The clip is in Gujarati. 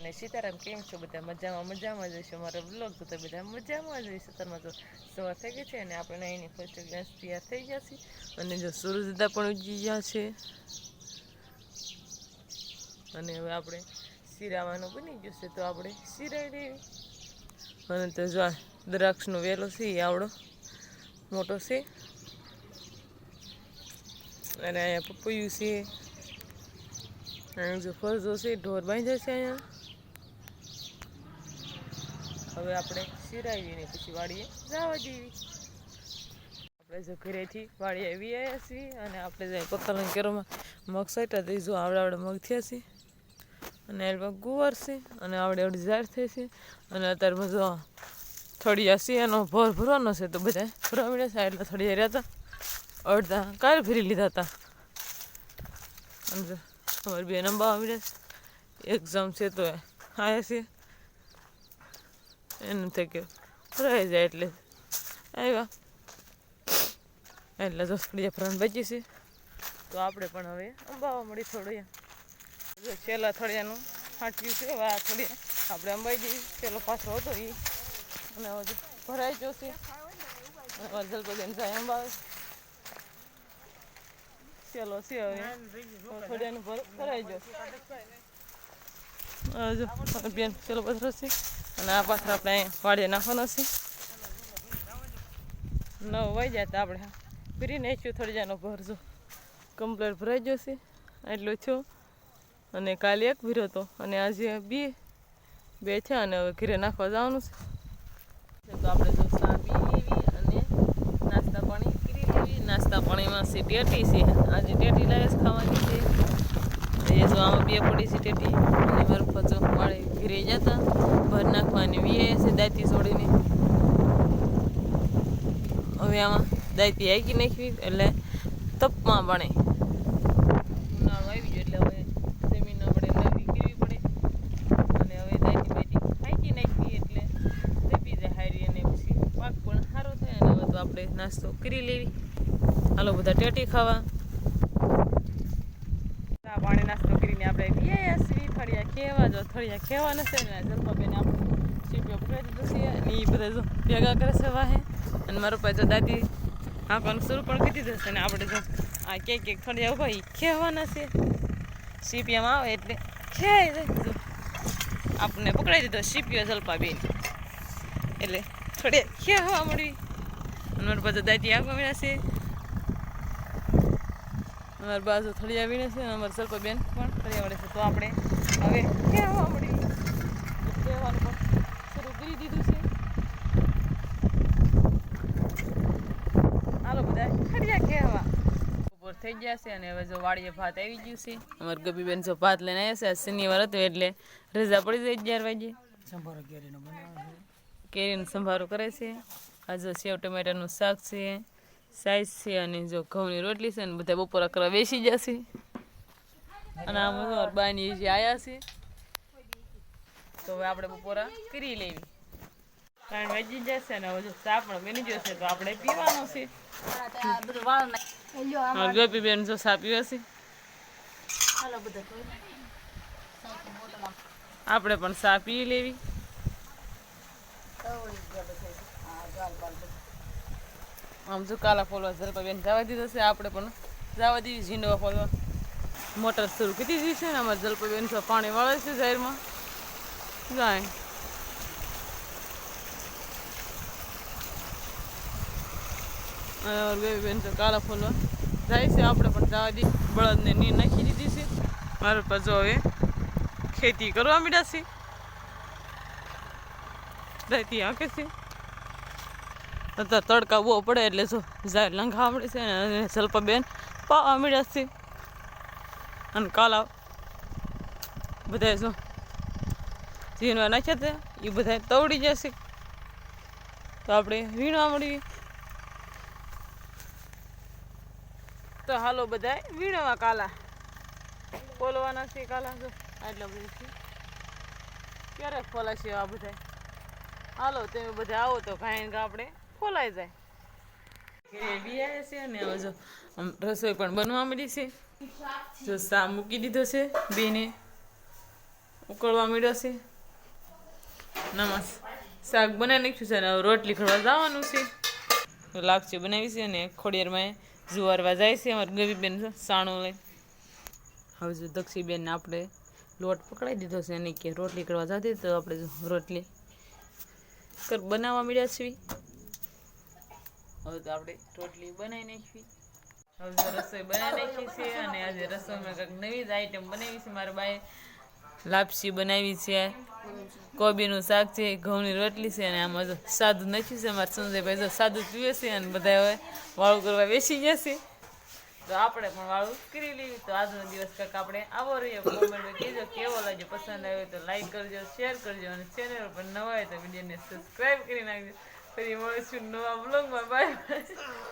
ને સીતારામ કેમ છો બધા મજામાં જઈશું મારો બ્લોગ તો બધા મજામાં જઈશું તમે તો સવાર થઈ ગઈ છે અને આપણે એની ફર્સ્ટ ગ્લાસ તૈયાર થઈ ગયા છે અને જો સૂરજદા પણ ઉગી ગયા છે અને હવે આપણે શિરાવાનું બની ગયું છે તો આપણે શિરાઈ દેવી અને તો જો દ્રાક્ષનો વેલો છે એ આવડો મોટો છે અને અહીંયા પપૈયું છે અહીંયા જો ફરજો છે ઢોર બાંધ્યા છે અહીંયા હવે આપણે શિરાવીને પછી વાડીએ જવા જેવી આપણે જો ઘરેથી વાડીએ આવી આવ્યા છીએ અને આપણે જાય પત્તાના કેરોમાં મગ સાટ્યા તો જો આવડે મગ થયા છે અને એમાં ગુવાર છે અને આવડે ઝાડ થઈ છે અને અત્યારમાં જો થળિયા છે એનો ભરવાનો છે તો બધા ભરવા મળ્યા છે એટલે થળિયા રહ્યા હતા અડધા કાલ ફરી લીધા હતા અને અમારે બે નંબર મળ્યા એક્ઝામ છે તો આવ્યા છે એનું થઈ ગયું રહી જાય એટલે આવ્યા એટલે જો થળિયા ફરવાનું બચી છે તો આપણે પણ હવે અંબાવા મળી થોડું જો છેલ્લા થળિયાનું હાંટ્યું છે હવે આ થળિયા આપણે અંબાઈ દઈએ પેલો પાછો હતો એ અને હવે ભરાઈ જશે જલપદીને જાય અંબાવે ચલો છે હવે થોડિયાનું ભરાઈ જશે બેન ચલો પથરો છે અને આ પાછળ આપણે વાડીએ નાખવાનો છે 9 વાઈ જાય તો આપણે ફરી નાખ્યું થળિયાનો ભરજો કમ્પ્લેટ ભરાઈ જશે એટલું થયો અને કાલે એક ભીરો હતો અને આજે બે છે અને હવે ઘરે નાખવા જવાનું છે તો આપણે જો ચા પી લેવી અને નાસ્તા પાણી કરી લેવી નાસ્તા પાણીમાં છે ટેટી છે આજે ટેટી લાવે ખાવાની છે એ જો આમાં બે પડી છે ટેટી અને મારું ફચો વાળે ઘરે જતા ભર નાખવાની વીએ છે દાંતી છોડીને હવે આમાં દાંતી હાકી નાખવી એટલે તપમાં બને ઉનાળો આવી ગયો એટલે હવે જમીન આપણે નવી કરવી પડે અને હવે દાંતી બાંતી હાકી નાખવી એટલે તપી જાય હારી અને પછી પાક પણ સારો થાય અને હવે તો આપણે નાસ્તો કરી લેવી હાલો બધા ટેટી ખાવા ચા પાણી નાસ્તો કરીને આપણે વીઆઈએસવી થળિયા ખેવા જો થળિયા ખેવા નથી ને જલપાબેન આપણે સીપીઓ પકડી દીધું છે અને એ બધા જો ભેગા કરે છે વાહે અને મારો પાસે જો દાદી આંકવાનું શરૂ પણ કરી દીધું છે ને આપણે જો આ કેક થળિયા ઉભા એ ખેવાના છે સીપીએમાં આવે એટલે ખેવાઈ જાય જો આપણને પકડાઈ દીધો સીપીઓ જલપાબેન એટલે થળિયા ખેવા મળી અને મારા પાસે દાદી આંકવા મળ્યા છે અમારી બાજુ થળિયા વીણે છે અને અમારા સલ્પાબેન પણ થળિયા વળે છે તો આપણે હવે ખેવા મળી ખેવાનું પણ શરૂ કરી દીધું છે હાલો બધા થળિયા ખેવા બપોર થઈ ગયા છે અને હવે જો વાડીએ ભાત આવી ગયું છે અમારી ગબીબેન જો ભાત લઈને આવ્યા છે શનિવાર હતો એટલે રજા પડી જાય 11 વાગે કેરીનો સંભારો કરે છે આ જો સેવ ટમેટાનું શાક છે સાઈઝ છે અને જો ઘઉંની રોટલી છે ને બધા બપોરા કરવા બેસી જશે અને આમ બાની જે આવ્યા છે તો હવે આપણે બપોરા કરી લેવી 3 વાગી જશે ને હવે જો ચા પણ બની જશે તો આપણે પીવાનો છે ગોપીબેન જો ચા પીવે છે આપણે પણ ચા પી લેવી આમ જો કાલા ફોલવા જલપાબેન જવા દીધો છે આપણે પણ જવા દીધી ઝીંડવા ફોલવા મોટર શરૂ કરી દીધી છે ને અમારે જલપાબેન તો પાણી વાળે છે જાહેરમાં જાય બેન તો કાલા ફોલવા જાય છે આપણે પણ જવા દી બળદને નીર નાખી દીધી છે મારા પાછો હવે ખેતી કરવા માંડ્યા છે દાયતી આંકે છે અત્યારે તડકા બહુ પડે એટલે જો ઝાડ લંઘાવા મળે છે અને જલપાબેન પાવા મળ્યા છે અને કાલા બધા જો ઝીણવા નાખ્યા હતા એ બધા તવડી જશે તો આપણે વીણવા મળીએ તો હાલો બધા વીણવા કાલા ફોલવાના છે કાલા જો આટલા બધા છે ક્યારે ફોલાશે આ બધા હાલો તમે બધા આવો તો કાંઈ આપણે ફોલાઈ જાય બી આવ્યા છે અને હવે જો રસોઈ પણ બનવા મળી છે જો સા મૂકી દીધો છે બેને ઉકળવા માંડ્યો છે. નમસ શાક બનાવી નાખ્યું છે ને હવે રોટલી ખડવા જવાનું છે. લાપસી બનાવી છે અને ખોડિયારમાં જુવારવા જાય છે અમારે ગવીબેન સાણું લઈ. હવે જો દક્ષીબેનને આપણે લોટ પકડાઈ દીધો છે અને કે રોટલી કરવા જતી તો આપણે રોટલી બનાવવા મળ્યા છીએ. હવે તો આપણે રોટલી બનાવી નાખવી. હવે તો રસોઈ બનાવી નાખી છે અને આજે રસોઈમાં કંઈક નવી જ આઈટમ બનાવી છે. મારા બાએ લાપસી બનાવી છે, કોબીનું શાક છે, ઘઉંની રોટલી છે અને આમાં જો સાદું નાખ્યું છે. અમારા સંજયભાઈ જો સાદું પીવે છે અને બધા હવે વાળું કરવા બેસી ગયા છે. તો આપણે પણ વાળું કરી લેવી. તો આજનો દિવસ કંઈક આપણે આવો રહ્યો. કોમેન્ટમાં કહેજો કેવો લાગ્યો. પસંદ આવ્યો તો લાઈક કરજો, શેર કરજો અને ચેનલ પર નવા હોય તો વિડીયોને સબસ્ક્રાઈબ કરી નાખજો. ફરી મળીશું નવા બ્લોગમાં. બાય.